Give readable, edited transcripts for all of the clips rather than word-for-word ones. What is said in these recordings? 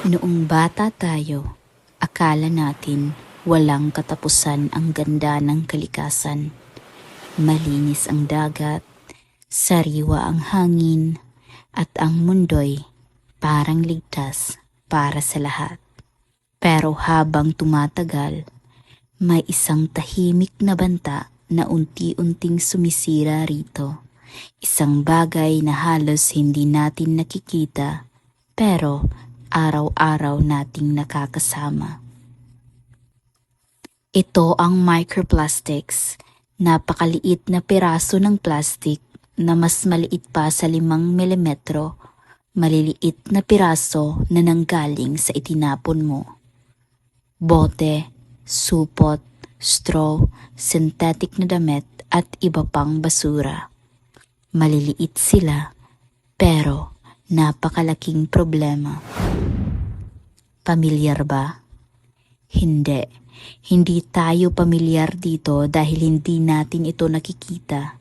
Noong bata tayo, akala natin walang katapusan ang ganda ng kalikasan. Malinis ang dagat, sariwa ang hangin, at ang mundo'y parang ligtas para sa lahat. Pero habang tumatagal, may isang tahimik na banta na unti-unting sumisira rito. Isang bagay na halos hindi natin nakikita, pero araw-araw nating nakakasama. Ito ang microplastics, napakaliit na piraso ng plastic na mas maliit pa sa 5 milimetro, maliliit na piraso na nanggaling sa itinapon mo. Bote, supot, straw, synthetic na damit at iba pang basura. Maliliit sila, pero napakalaking problema. Pamilyar ba? Hindi. Hindi tayo pamilyar dito dahil hindi natin ito nakikita.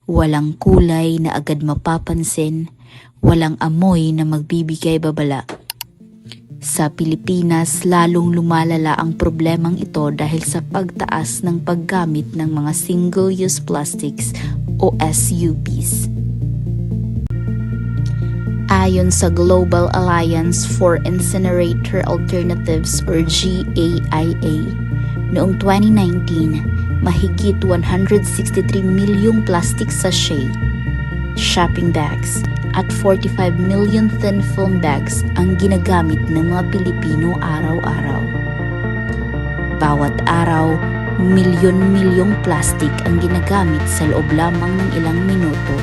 Walang kulay na agad mapapansin, walang amoy na magbibigay babala. Sa Pilipinas, lalong lumalala ang problemang ito dahil sa pagtaas ng paggamit ng mga single-use plastics o SUPs. Ayon sa Global Alliance for Incinerator Alternatives or GAIA, noong 2019, mahigit 163 milyong plastic sachet, shopping bags, at 45 million thin film bags ang ginagamit ng mga Pilipino araw-araw. Bawat araw, milyon-milyong plastic ang ginagamit sa loob lamang ng ilang minuto,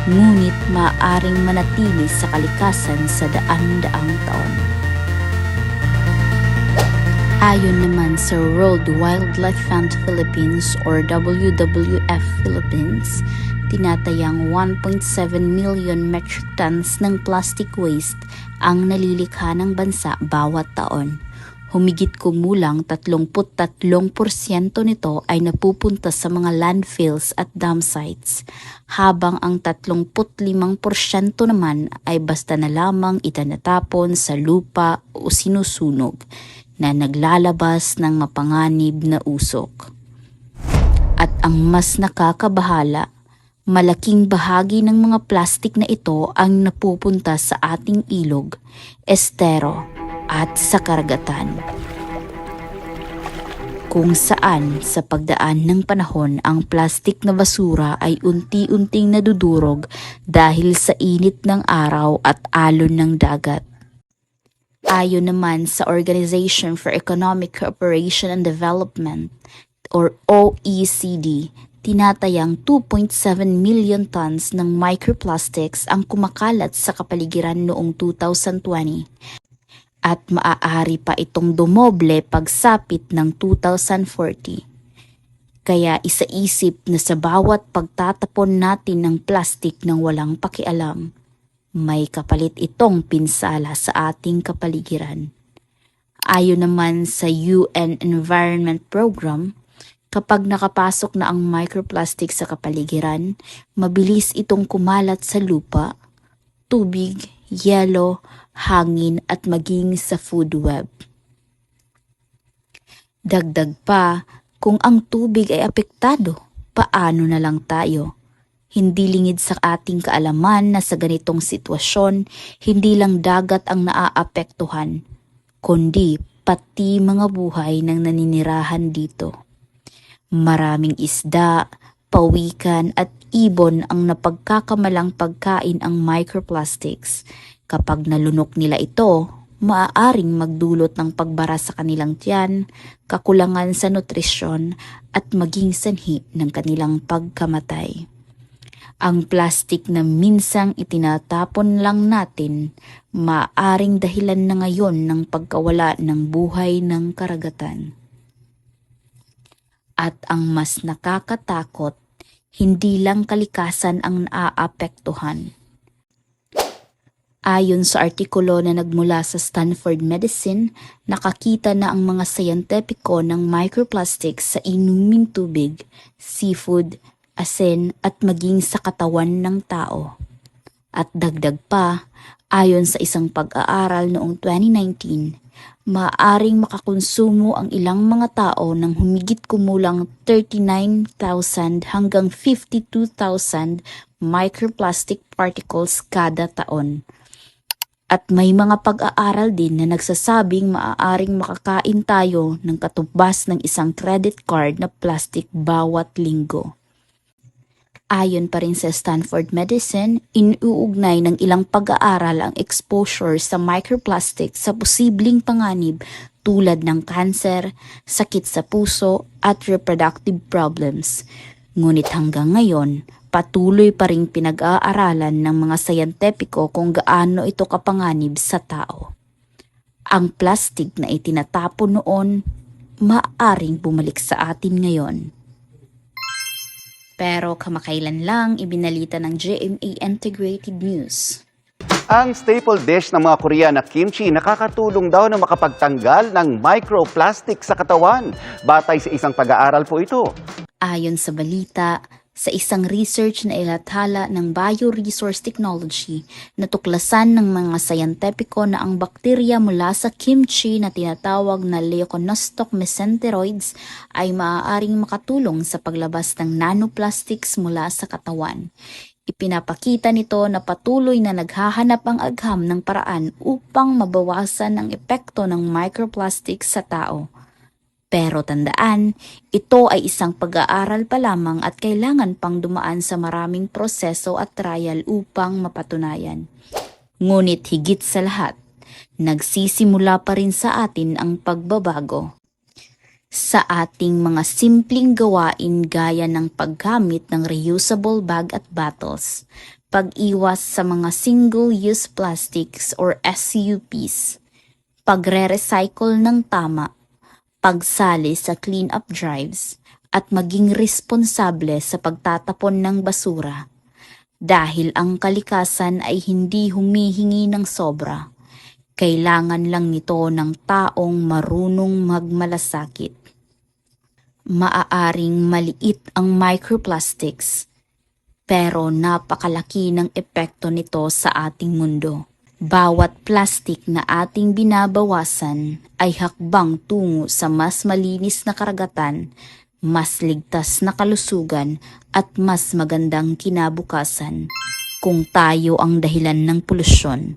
ngunit maaaring manatili sa kalikasan sa daan-daang taon. Ayon naman sa World Wildlife Fund Philippines or WWF Philippines, tinatayang 1.7 million metric tons ng plastic waste ang nalilikha ng bansa bawat taon. Humigit kumulang 33% nito ay napupunta sa mga landfills at dam sites, habang ang 35% naman ay basta na lamang itinatapon sa lupa o sinusunog na naglalabas ng mapanganib na usok. At ang mas nakakabahala, malaking bahagi ng mga plastik na ito ang napupunta sa ating ilog, estero, at sa karagatan, kung saan sa pagdaan ng panahon ang plastik na basura ay unti-unting nadudurog dahil sa init ng araw at alon ng dagat. Ayon naman sa Organization for Economic Cooperation and Development or OECD, tinatayang 2.7 million tons ng microplastics ang kumakalat sa kapaligiran noong 2020. At maaari pa itong dumoble pagsapit ng 2040. Kaya isaisip na sa bawat pagtatapon natin ng plastik ng walang pakialam, may kapalit itong pinsala sa ating kapaligiran. Ayon naman sa UN Environment Program, kapag nakapasok na ang microplastic sa kapaligiran, mabilis itong kumalat sa lupa, tubig, yelo, hangin at maging sa food web. Dagdag pa, kung ang tubig ay apektado, paano na lang tayo? Hindi lingid sa ating kaalaman na sa ganitong sitwasyon, hindi lang dagat ang naaapektuhan, kundi pati mga buhay ng naninirahan dito. Maraming isda, pawikan at ibon ang napagkakamalang pagkain ang microplastics. Kapag nalunok nila ito, maaaring magdulot ng pagbara sa kanilang tiyan, kakulangan sa nutrisyon at maging sanhi ng kanilang pagkamatay. Ang plastik na minsang itinatapon lang natin, maaaring dahilan na ngayon ng pagkawala ng buhay ng karagatan. At ang mas nakakatakot, hindi lang kalikasan ang naaapektuhan. Ayon sa artikulo na nagmula sa Stanford Medicine, nakakita na ang mga siyentipiko ng microplastics sa inuming tubig, seafood, asin at maging sa katawan ng tao. At dagdag pa, ayon sa isang pag-aaral noong 2019, maaaring makakonsumo ang ilang mga tao ng humigit kumulang 39,000 hanggang 52,000 microplastic particles kada taon. At may mga pag-aaral din na nagsasabing maaaring makakain tayo ng katumbas ng isang credit card na plastic bawat linggo. Ayon pa rin sa Stanford Medicine, inuugnay ng ilang pag-aaral ang exposure sa microplastic sa posibleng panganib tulad ng kanser, sakit sa puso at reproductive problems. Ngunit hanggang ngayon, patuloy pa ring pinag-aaralan ng mga sayantepiko kung gaano ito kapanganib sa tao. Ang plastic na itinatapon noon, maaaring bumalik sa atin ngayon. Pero kamakailan lang ibinalita ng GMA Integrated News. Ang staple dish ng mga Korean na kimchi nakakatulong daw na makapagtanggal ng microplastic sa katawan. Batay sa isang pag-aaral po ito. Ayon sa balita, sa isang research na ilathala ng Bioresource Technology, natuklasan ng mga sayantepiko na ang bakterya mula sa kimchi na tinatawag na Leuconostoc mesenteroids ay maaaring makatulong sa paglabas ng nanoplastics mula sa katawan. Ipinapakita nito na patuloy na naghahanap ang agham ng paraan upang mabawasan ang epekto ng microplastics sa tao. Pero tandaan, ito ay isang pag-aaral pa lamang at kailangan pang dumaan sa maraming proseso at trial upang mapatunayan. Ngunit higit sa lahat, nagsisimula pa rin sa atin ang pagbabago. Sa ating mga simpleng gawain gaya ng paggamit ng reusable bag at bottles, pag-iwas sa mga single-use plastics or SUPs, pagre-recycle ng tama, pagsali sa clean-up drives, at maging responsable sa pagtatapon ng basura. Dahil ang kalikasan ay hindi humihingi ng sobra, kailangan lang nito ng taong marunong magmalasakit. Maaaring maliit ang microplastics, pero napakalaki ng epekto nito sa ating mundo. Bawat plastic na ating binabawasan ay hakbang tungo sa mas malinis na karagatan, mas ligtas na kalusugan at mas magandang kinabukasan. Kung tayo ang dahilan ng polusyon,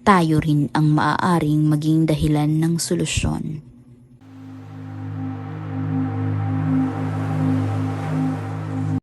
tayo rin ang maaaring maging dahilan ng solusyon.